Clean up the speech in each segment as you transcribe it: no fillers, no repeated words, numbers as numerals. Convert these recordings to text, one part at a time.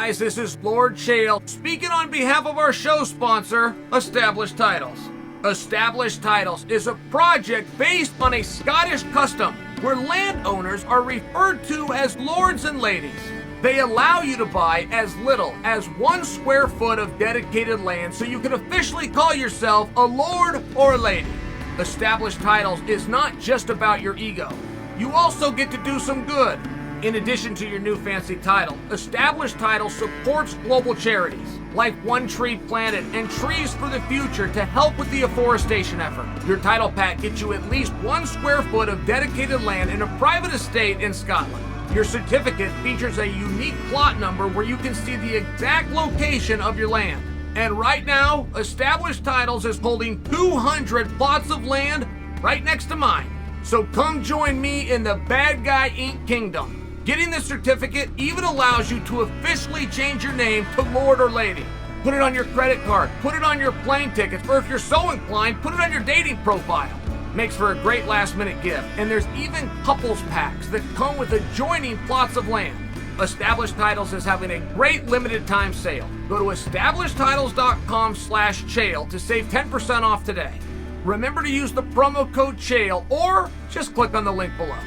guys, this is Lord Chael speaking on behalf of our show sponsor, Established Titles. Established Titles is a project based on a Scottish custom where landowners are referred to as lords and ladies. They allow you to buy as little as 1 square foot of dedicated land so you can officially call yourself a lord or a lady. Established Titles is not just about your ego. You also get to do some good. In addition to your new fancy title, Established Titles supports global charities like One Tree Planet and Trees for the Future to help with the afforestation effort. Your title pack gets you at least 1 square foot of dedicated land in a private estate in Scotland. Your certificate features a unique plot number where you can see the exact location of your land. And right now, Established Titles is holding 200 plots of land right next to mine. So come join me in the Bad Guy Inc. Kingdom. Getting this certificate even allows you to officially change your name to Lord or Lady. Put it on your credit card, put it on your plane tickets, or if you're so inclined, put it on your dating profile. Makes for a great last-minute gift, and there's even couples packs that come with adjoining plots of land. Established Titles is having a great limited-time sale. Go to establishedtitles.com/Chael to save 10% off today. Remember to use the promo code Chael, or just click on the link below.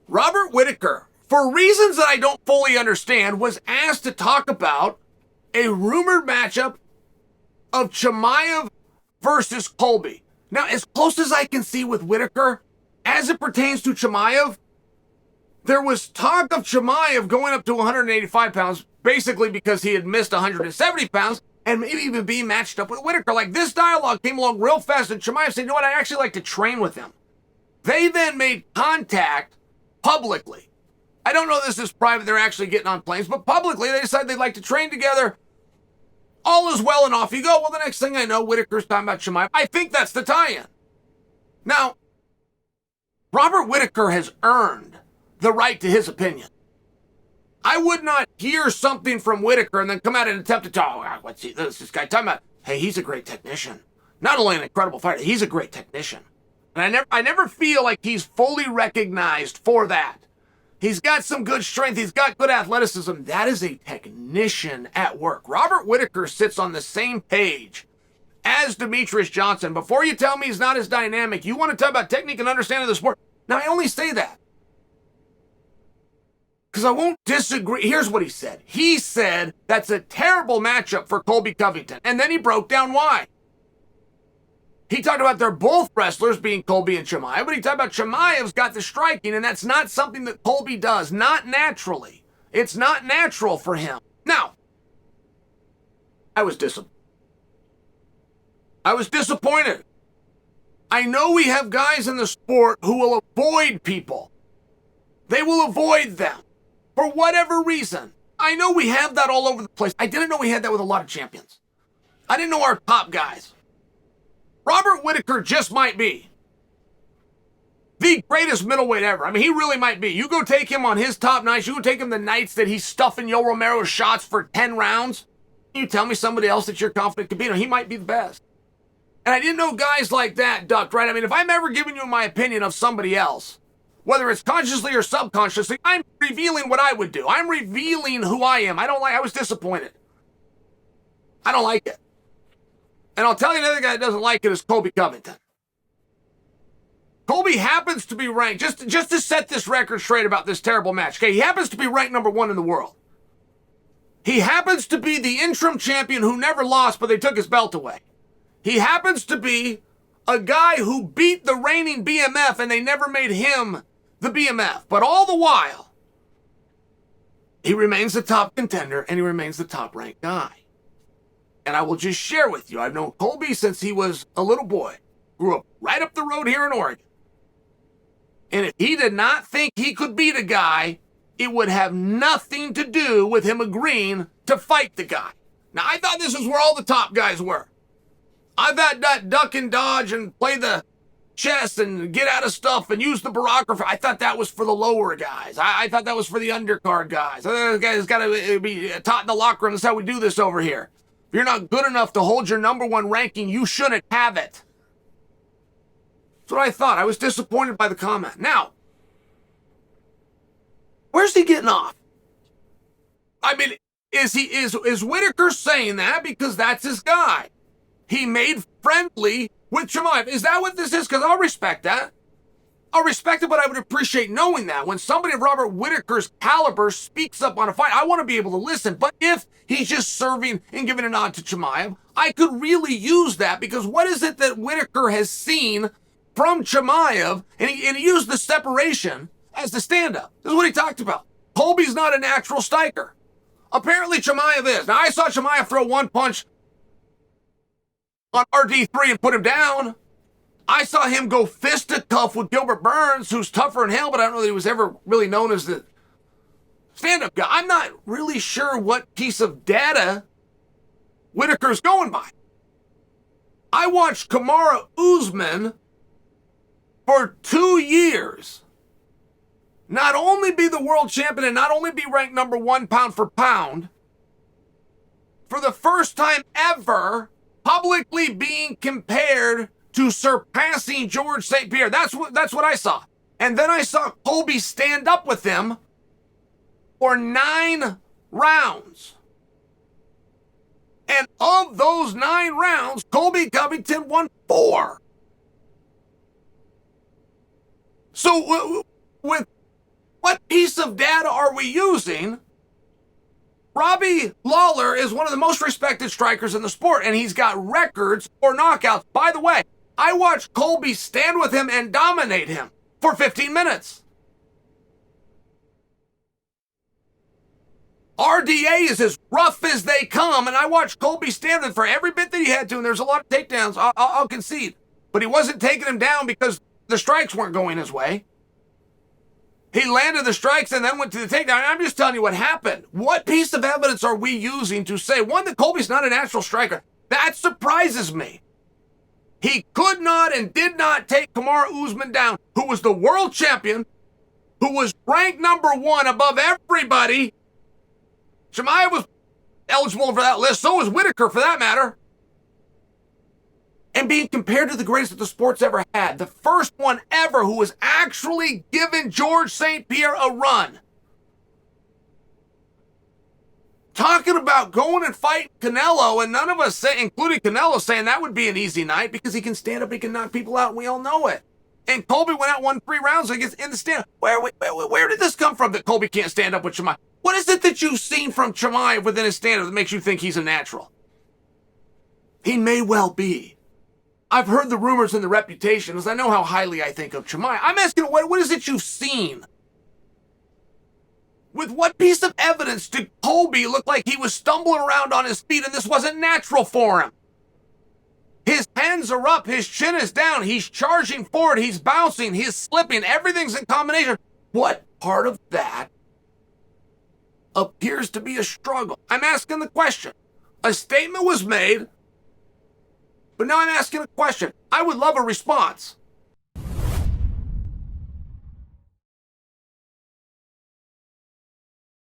Robert Whittaker, for reasons that I don't fully understand, was asked to talk about a rumored matchup of Chimaev versus Colby. Now, as close as I can see with Whittaker, as it pertains to Chimaev, there was talk of Chimaev going up to 185 pounds, basically because he had missed 170 pounds, and maybe even being matched up with Whittaker. Like, this dialogue came along real fast, and Chimaev said, you know what, I'd actually like to train with him. They then made contact publicly. I don't know this is private, they're actually getting on planes, but publicly they decided they'd like to train together. All is well and off you go. Well, the next thing I know, Whittaker's talking about Chimaev. I think that's the tie-in. Now, Robert Whittaker has earned the right to his opinion. I would not hear something from Whittaker and then come out and attempt to talk, what's this guy talking about? Hey, he's a great technician. Not only an incredible fighter, he's a great technician. And I never feel like he's fully recognized for that. He's got some good strength. He's got good athleticism. That is a technician at work. Robert Whittaker sits on the same page as Demetrius Johnson. Before you tell me he's not as dynamic, you want to talk about technique and understanding the sport. Now, I only say that because I won't disagree. Here's what he said. He said that's a terrible matchup for Colby Covington. And then he broke down why. He talked about they're both wrestlers, being Colby and Chimaev, but he talked about Chimaev's got the striking, and that's not something that Colby does, not naturally. It's not natural for him. Now, I was disappointed. I know we have guys in the sport who will avoid people. They will avoid them for whatever reason. I know we have that all over the place. I didn't know we had that with a lot of champions. I didn't know our top guys. Robert Whittaker just might be the greatest middleweight ever. I mean, he really might be. You go take him on his top nights. You go take him the nights that he's stuffing Yo Romero's shots for 10 rounds. You tell me somebody else that you're confident could beat him. He might be the best. And I didn't know guys like that ducked, right? I mean, if I'm ever giving you my opinion of somebody else, whether it's consciously or subconsciously, I'm revealing what I would do. I'm revealing who I am. I was disappointed. I don't like it. And I'll tell you another guy that doesn't like it is Colby Covington. Colby happens to be ranked, just to set this record straight about this terrible match, okay? He happens to be ranked #1 in the world. He happens to be the interim champion who never lost, but they took his belt away. He happens to be a guy who beat the reigning BMF and they never made him the BMF. But all the while, he remains the top contender and he remains the top ranked guy. And I will just share with you, I've known Colby since he was a little boy. Grew up right up the road here in Oregon. And if he did not think he could beat a guy, it would have nothing to do with him agreeing to fight the guy. Now, I thought this is where all the top guys were. I thought that duck and dodge and play the chess and get out of stuff and use the barographer. I thought that was for the lower guys. I thought that was for the undercard guys. Those guys got to be taught in the locker room. That's how we do this over here. If you're not good enough to hold your #1 ranking, you shouldn't have it. That's what I thought. I was disappointed by the comment. Now, where's he getting off? I mean, Is Whittaker saying that because that's his guy? He made friendly with Chimaev. Is that what this is? Because I'll respect that. I'll respect it, but I would appreciate knowing that. When somebody of Robert Whittaker's caliber speaks up on a fight, I want to be able to listen. But if he's just serving and giving a nod to Chimaev, I could really use that, because what is it that Whittaker has seen from Chimaev? And he used the separation as the stand-up. This is what he talked about. Colby's not a natural striker. Apparently Chimaev is. Now, I saw Chimaev throw one punch on RD3 and put him down. I saw him go fisticuff with Gilbert Burns, who's tougher than hell, but I don't know that he was ever really known as the stand-up guy. I'm not really sure what piece of data Whittaker's going by. I watched Kamaru Usman for 2 years not only be the world champion and not only be ranked number 1 pound for pound, for the first time ever publicly being compared to surpassing George St. Pierre. That's what I saw. And then I saw Colby stand up with him for 9 rounds. And of those 9 rounds, Colby Covington won 4. So with what piece of data are we using? Robbie Lawler is one of the most respected strikers in the sport, and he's got records for knockouts. By the way, I watched Colby stand with him and dominate him for 15 minutes. RDA is as rough as they come, and I watched Colby stand with him for every bit that he had to, and there's a lot of takedowns, I'll concede. But he wasn't taking him down because the strikes weren't going his way. He landed the strikes and then went to the takedown. I'm just telling you what happened. What piece of evidence are we using to say, one, that Colby's not a natural striker? That surprises me. He could not and did not take Kamaru Usman down, who was the world champion, who was ranked number 1 above everybody. Chimaev was eligible for that list. So was Whittaker, for that matter. And being compared to the greatest that the sport's ever had. The first one ever who was actually giving George St. Pierre a run. Talking about going and fighting Canelo, and none of us say, including Canelo, saying that would be an easy night because he can stand up, he can knock people out, and we all know it. And Colby went out, won 3 rounds against in the stand. Where did this come from that Colby can't stand up with Chimaev? What is it that you've seen from Chimaev within his stand-up that makes you think he's a natural? He may well be. I've heard the rumors and the reputations. I know how highly I think of Chimaev. I'm asking, what is it you've seen? With what piece of evidence did Colby look like he was stumbling around on his feet and this wasn't natural for him? His hands are up, his chin is down, he's charging forward, he's bouncing, he's slipping, everything's in combination. What part of that appears to be a struggle? I'm asking the question. A statement was made, but now I'm asking a question. I would love a response.